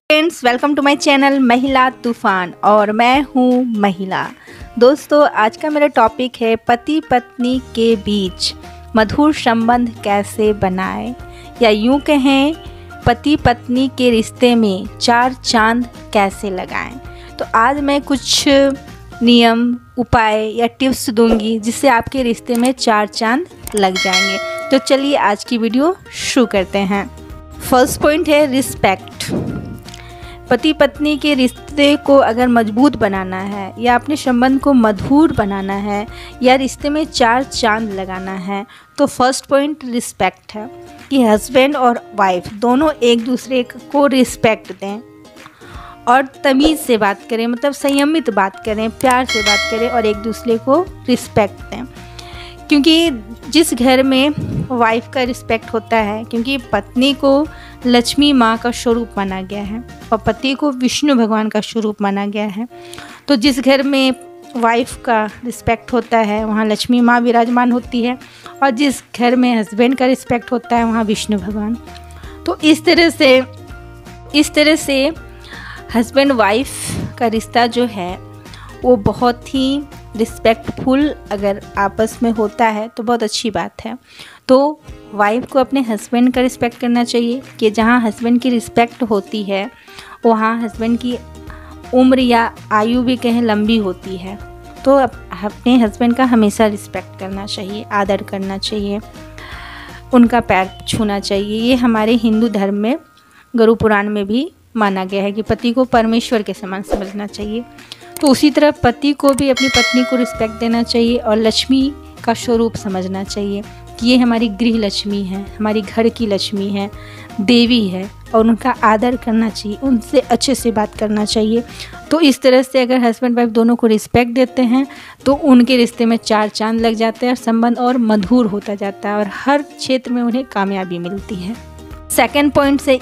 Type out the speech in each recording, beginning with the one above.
Friends, welcome to my channel Mahila Toofan और मैं हूँ महिला। दोस्तों, आज का मेरा टॉपिक है पति पत्नी के बीच मधुर संबंध कैसे बनाएं, या यूँ कहें पति पत्नी के रिश्ते में चार चांद कैसे लगाएं। तो आज मैं कुछ नियम, उपाय या टिप्स दूंगी जिससे आपके रिश्ते में चार चांद लग जाएंगे। तो चलिए आज की वीडियो शुरू करते हैं। फर्स्ट पॉइंट है रिस्पेक्ट। पति पत्नी के रिश्ते को अगर मजबूत बनाना है या अपने संबंध को मधुर बनाना है या रिश्ते में चार चांद लगाना है तो फर्स्ट पॉइंट रिस्पेक्ट है कि हस्बैंड और वाइफ दोनों एक दूसरे को रिस्पेक्ट दें और तमीज़ से बात करें, मतलब संयमित बात करें, प्यार से बात करें और एक दूसरे को रिस्पेक्ट दें। क्योंकि जिस घर में वाइफ का रिस्पेक्ट होता है, क्योंकि पत्नी को लक्ष्मी माँ का स्वरूप माना गया है और पति को विष्णु भगवान का स्वरूप माना गया है, तो जिस घर में वाइफ का रिस्पेक्ट होता है वहाँ लक्ष्मी माँ विराजमान होती है और जिस घर में हस्बैंड का रिस्पेक्ट होता है वहाँ विष्णु भगवान। तो इस तरह से हस्बैंड वाइफ का रिश्ता जो है वो बहुत ही रिस्पेक्टफुल अगर आपस में होता है तो बहुत अच्छी बात है। तो वाइफ को अपने हस्बैंड का रिस्पेक्ट करना चाहिए कि जहाँ हस्बैंड की रिस्पेक्ट होती है वहाँ हस्बैंड की उम्र या आयु भी कहें लंबी होती है। तो अपने हस्बैंड का हमेशा रिस्पेक्ट करना चाहिए, आदर करना चाहिए, उनका पैर छूना चाहिए। ये हमारे हिंदू धर्म में गुरु पुराण में भी माना गया है कि पति को परमेश्वर के समान समझना चाहिए। तो उसी तरह पति को भी अपनी पत्नी को रिस्पेक्ट देना चाहिए और लक्ष्मी का स्वरूप समझना चाहिए कि ये हमारी गृह लक्ष्मी है, हमारी घर की लक्ष्मी है, देवी है और उनका आदर करना चाहिए, उनसे अच्छे से बात करना चाहिए। तो इस तरह से अगर हस्बैंड वाइफ दोनों को रिस्पेक्ट देते हैं तो उनके रिश्ते में चार चांद लग जाते हैं और संबंध और मधुर होता जाता है और हर क्षेत्र में उन्हें कामयाबी मिलती है। सेकेंड पॉइंट से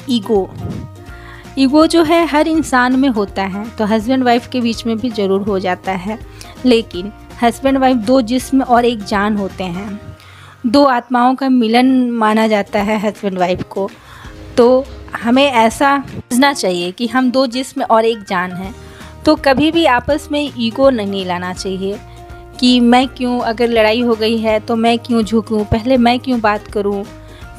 ईगो जो है हर इंसान में होता है, तो हस्बैंड वाइफ के बीच में भी ज़रूर हो जाता है। लेकिन हस्बैंड वाइफ दो जिस्म और एक जान होते हैं, दो आत्माओं का मिलन माना जाता है हस्बैंड वाइफ को। तो हमें ऐसा समझना चाहिए कि हम दो जिस्म और एक जान हैं। तो कभी भी आपस में ईगो नहीं लाना चाहिए कि मैं क्यों, अगर लड़ाई हो गई है तो मैं क्यों झुकूं, पहले मैं क्यों बात करूं,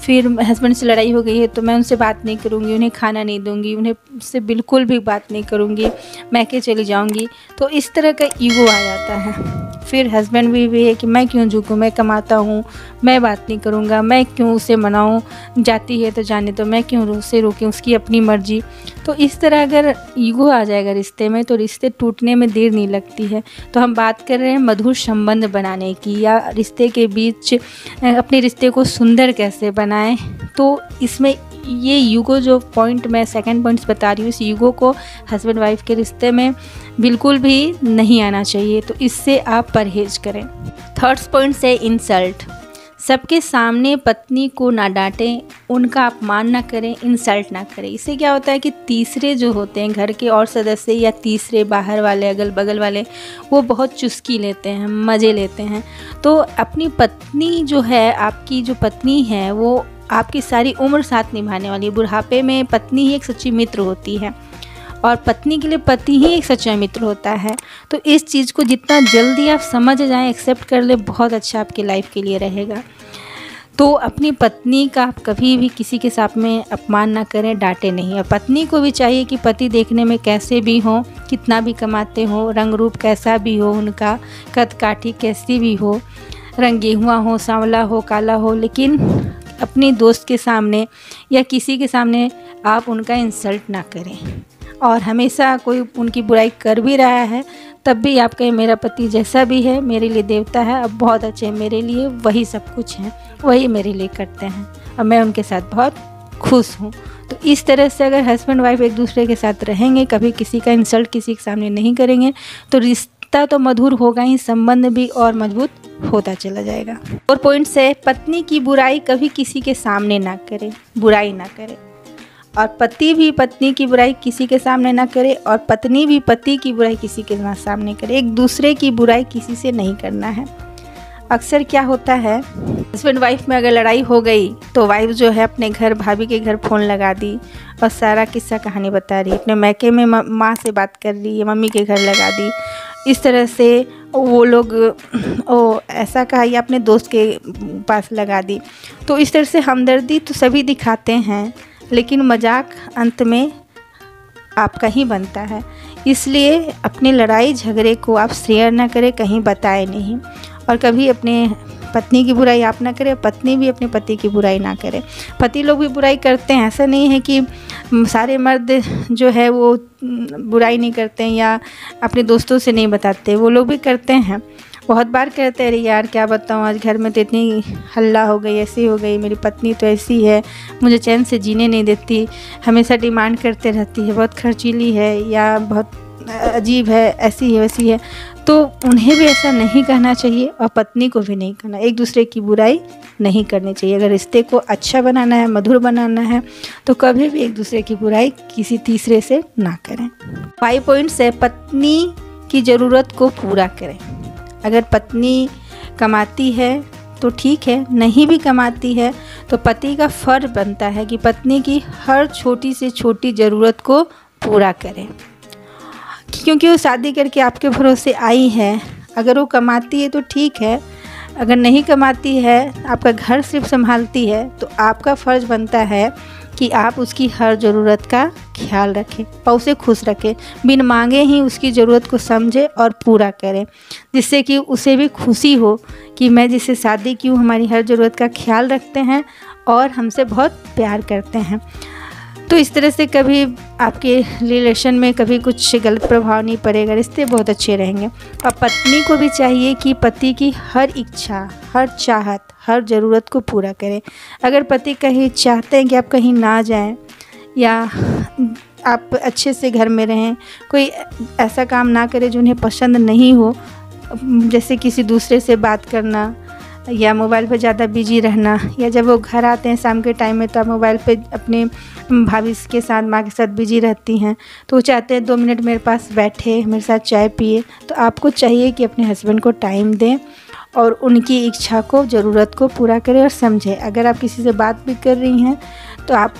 फिर हस्बैंड से लड़ाई हो गई है तो मैं उनसे बात नहीं करूँगी, उन्हें खाना नहीं दूँगी, उन्हें से बिल्कुल भी बात नहीं करूँगी, मैं के चली जाऊँगी। तो इस तरह का ईगो आ जाता है। फिर हस्बैंड भी है कि मैं क्यों झुकूँ, मैं कमाता हूँ, मैं बात नहीं करूँगा, मैं क्यों उसे मनाऊँ, जाती है तो जाने दो, मैं क्यों उसे रोकूँ, उसकी अपनी मर्जी। तो इस तरह अगर ईगो आ जाएगा रिश्ते में तो रिश्ते टूटने में देर नहीं लगती है। तो हम बात कर रहे हैं मधुर संबंध बनाने की या रिश्ते के बीच अपने रिश्ते को सुंदर कैसे बनाएं। तो इसमें ये ईगो जो पॉइंट मैं सेकंड पॉइंट्स बता रही हूँ, इस ईगो को हस्बैंड वाइफ के रिश्ते में बिल्कुल भी नहीं आना चाहिए। तो इससे आप परहेज करें। थर्ड पॉइंट से इंसल्ट। सबके सामने पत्नी को ना डांटें, उनका अपमान ना करें, इंसल्ट ना करें। इससे क्या होता है कि तीसरे जो होते हैं घर के और सदस्य या तीसरे बाहर वाले अगल बगल वाले वो बहुत चुस्की लेते हैं, मज़े लेते हैं। तो अपनी पत्नी जो है, आपकी जो पत्नी है वो आपकी सारी उम्र साथ निभाने वाली है। बुढ़ापे में पत्नी ही एक सच्ची मित्र होती है और पत्नी के लिए पति ही एक सच्चा मित्र होता है। तो इस चीज़ को जितना जल्दी आप समझ जाएं, एक्सेप्ट कर ले, बहुत अच्छा आपकी लाइफ के लिए रहेगा। तो अपनी पत्नी का आप कभी भी किसी के साथ में अपमान ना करें, डांटे नहीं। और पत्नी को भी चाहिए कि पति देखने में कैसे भी हो, कितना भी कमाते हो, रंग रूप कैसा भी हो, उनका कद काठी कैसी भी हो, रंग गेहुआ हो, सांवला हो, काला हो, लेकिन अपनी दोस्त के सामने या किसी के सामने आप उनका इंसल्ट ना करें। और हमेशा कोई उनकी बुराई कर भी रहा है तब भी आप कहें मेरा पति जैसा भी है मेरे लिए देवता है, अब बहुत अच्छे हैं मेरे लिए, वही सब कुछ हैं, वही मेरे लिए करते हैं और मैं उनके साथ बहुत खुश हूँ। तो इस तरह से अगर हस्बैंड वाइफ एक दूसरे के साथ रहेंगे, कभी किसी का इंसल्ट किसी के सामने नहीं करेंगे तो रिश्ता तो मधुर होगा ही, संबंध भी और मजबूत होता चला जाएगा। और पॉइंट है पत्नी की बुराई कभी किसी के सामने ना करें, बुराई ना करें। और पति भी पत्नी की बुराई किसी के सामने ना करे और पत्नी भी पति की बुराई किसी के ना सामने करे। एक दूसरे की बुराई किसी से नहीं करना है। अक्सर क्या होता है, हस्बैंड वाइफ में अगर लड़ाई हो गई तो वाइफ जो है अपने घर भाभी के घर फ़ोन लगा दी और सारा किस्सा कहानी बता रही, अपने मैके में माँ से बात कर रही है, मम्मी के घर लगा दी। इस तरह से वो लोग ऐसा कहा या अपने दोस्त के पास लगा दी। तो इस तरह से हमदर्दी तो सभी दिखाते हैं, लेकिन मजाक अंत में आपका ही बनता है। इसलिए अपनी लड़ाई झगड़े को आप शेयर ना करें, कहीं बताएं नहीं, और कभी अपने पत्नी की बुराई आप ना करें, पत्नी भी अपने पति की बुराई ना करे। पति लोग भी बुराई करते हैं, ऐसा नहीं है कि सारे मर्द जो है वो बुराई नहीं करते हैं या अपने दोस्तों से नहीं बताते, वो लोग भी करते हैं। बहुत बार कहते हैं, अरे यार क्या बताऊँ, आज घर में तो इतनी हल्ला हो गई, ऐसी हो गई, मेरी पत्नी तो ऐसी है, मुझे चैन से जीने नहीं देती, हमेशा डिमांड करते रहती है, बहुत खर्चीली है या बहुत अजीब है, ऐसी है वैसी है। तो उन्हें भी ऐसा नहीं कहना चाहिए और पत्नी को भी नहीं कहना। एक दूसरे की बुराई नहीं करनी चाहिए। अगर रिश्ते को अच्छा बनाना है, मधुर बनाना है, तो कभी भी एक दूसरे की बुराई किसी तीसरे से ना करें। 5 पॉइंट्स है, पत्नी की ज़रूरत को पूरा करें। अगर पत्नी कमाती है तो ठीक है, नहीं भी कमाती है तो पति का फ़र्ज बनता है कि पत्नी की हर छोटी से छोटी ज़रूरत को पूरा करें, क्योंकि वो शादी करके आपके भरोसे आई है। अगर वो कमाती है तो ठीक है, अगर नहीं कमाती है, आपका घर सिर्फ संभालती है, तो आपका फ़र्ज़ बनता है कि आप उसकी हर ज़रूरत का ख्याल रखें और उसे खुश रखें, बिन मांगे ही उसकी ज़रूरत को समझें और पूरा करें, जिससे कि उसे भी खुशी हो कि मैं जिससे शादी की हूँ हमारी हर ज़रूरत का ख्याल रखते हैं और हमसे बहुत प्यार करते हैं। तो इस तरह से कभी आपके रिलेशन में कभी कुछ गलत प्रभाव नहीं पड़ेगा, रिश्ते बहुत अच्छे रहेंगे। और पत्नी को भी चाहिए कि पति की हर इच्छा, हर चाहत, हर ज़रूरत को पूरा करें। अगर पति कहीं चाहते हैं कि आप कहीं ना जाएं या आप अच्छे से घर में रहें, कोई ऐसा काम ना करें जो उन्हें पसंद नहीं हो, जैसे किसी दूसरे से बात करना या मोबाइल पर ज़्यादा बिजी रहना, या जब वो घर आते हैं शाम के टाइम में तो आप मोबाइल पे अपने भाभी के साथ, माँ के साथ बिजी रहती हैं, तो वो चाहते हैं 2 मिनट मेरे पास बैठे, मेरे साथ चाय पिए। तो आपको चाहिए कि अपने हस्बैंड को टाइम दें और उनकी इच्छा को, ज़रूरत को पूरा करें और समझें। अगर आप किसी से बात भी कर रही हैं तो आप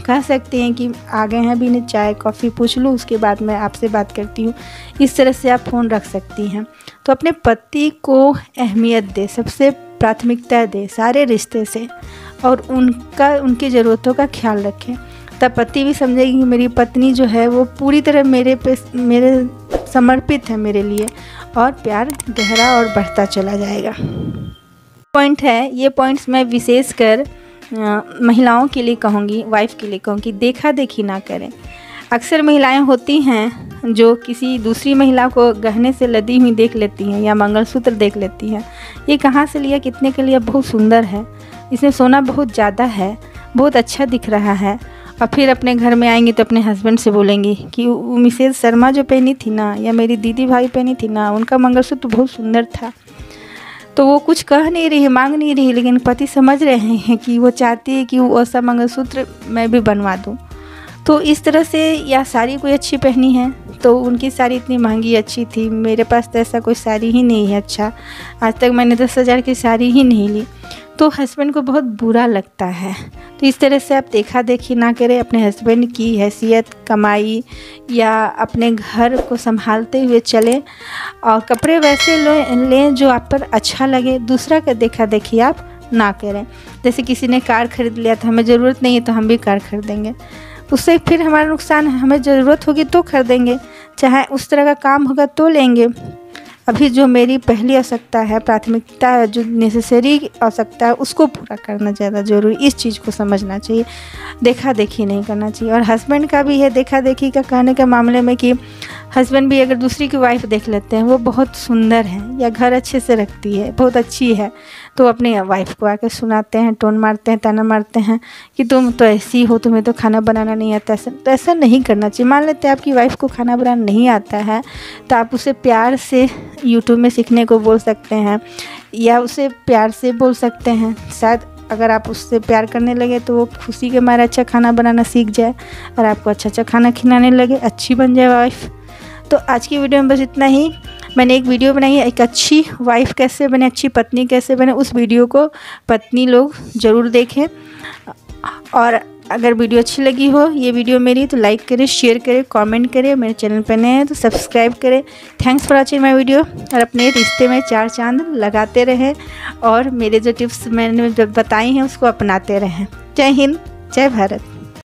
कह सकते हैं कि आ गए हैं, अभी इन्हें चाय कॉफ़ी पूछ लूँ, उसके बाद मैं आपसे बात करती हूँ। इस तरह से आप फ़ोन रख सकती हैं। तो अपने पति को अहमियत दें, सबसे प्राथमिकता दें सारे रिश्ते से, और उनकी ज़रूरतों का ख्याल रखें। तब पति भी समझेगी कि मेरी पत्नी जो है वो पूरी तरह मेरे समर्पित है मेरे लिए, और प्यार गहरा और बढ़ता चला जाएगा। पॉइंट है, ये पॉइंट्स मैं विशेषकर महिलाओं के लिए कहूँगी, वाइफ के लिए कहूँगी, देखा देखी ना करें। अक्सर महिलाएं होती हैं जो किसी दूसरी महिला को गहने से लदी हुई देख लेती हैं या मंगलसूत्र देख लेती हैं, ये कहाँ से लिया, कितने के लिए, बहुत सुंदर है, इसमें सोना बहुत ज़्यादा है, बहुत अच्छा दिख रहा है। और फिर अपने घर में आएंगी तो अपने हस्बैंड से बोलेंगी कि मिसेज शर्मा जो पहनी थी ना, या मेरी दीदी भाई पहनी थी ना, उनका मंगलसूत्र बहुत सुंदर था। तो वो कुछ कह नहीं रही, मांग नहीं रही, लेकिन पति समझ रहे हैं कि वो चाहती है कि वो ऐसा मंगलसूत्र मैं भी बनवा दूँ। तो इस तरह से, या साड़ी कोई अच्छी पहनी है तो उनकी साड़ी इतनी महंगी अच्छी थी, मेरे पास तो ऐसा कोई साड़ी ही नहीं है अच्छा, आज तक मैंने 10,000 की साड़ी ही नहीं ली, तो हस्बैंड को बहुत बुरा लगता है। तो इस तरह से आप देखा देखी ना करें, अपने हस्बैंड की हैसियत, कमाई या अपने घर को संभालते हुए चलें, और कपड़े वैसे लें जो आप पर अच्छा लगे, दूसरा का देखा देखी आप ना करें। जैसे किसी ने कार खरीद लिया था, हमें ज़रूरत नहीं है तो हम भी कार खरीदेंगे, उससे फिर हमारा नुकसान है। हमें ज़रूरत होगी तो खरीदेंगे, चाहे उस तरह का काम होगा तो लेंगे। अभी जो मेरी पहली आवश्यकता है, प्राथमिकता है, जो नेसेसरी आवश्यकता है, उसको पूरा करना ज़्यादा ज़रूरी, इस चीज़ को समझना चाहिए, देखा देखी नहीं करना चाहिए। और हस्बैंड का भी है देखा देखी का कहने के मामले में कि हस्बैंड भी अगर दूसरी की वाइफ देख लेते हैं, वो बहुत सुंदर है या घर अच्छे से रखती है, बहुत अच्छी है, तो अपनी वाइफ को आकर सुनाते हैं, टोन मारते हैं, ताना मारते हैं कि तुम तो ऐसी हो, तुम्हें तो खाना बनाना नहीं आता। तो ऐसा नहीं करना चाहिए। मान लेते हैं आपकी वाइफ को खाना बनाना नहीं आता है, तो आप उसे प्यार से यूट्यूब में सीखने को बोल सकते हैं, या उसे प्यार से बोल सकते हैं, शायद अगर आप उससे प्यार करने लगे तो वो खुशी के मारे अच्छा खाना बनाना सीख जाए और आपको अच्छा खाना खिलाने लगे, अच्छी बन जाए वाइफ। तो आज की वीडियो में बस इतना ही। मैंने एक वीडियो बनाई है, एक अच्छी वाइफ कैसे बने, अच्छी पत्नी कैसे बने। उस वीडियो को पत्नी लोग ज़रूर देखें, और अगर वीडियो अच्छी लगी हो ये वीडियो मेरी तो लाइक करें, शेयर करें, कमेंट करें। मेरे चैनल पर नए हैं तो सब्सक्राइब करें। Thanks for watching my video. और अपने रिश्ते में 4 चांद लगाते रहें और मेरे जो टिप्स मैंने बताई हैं उसको अपनाते रहें। जय हिंद, जय भारत।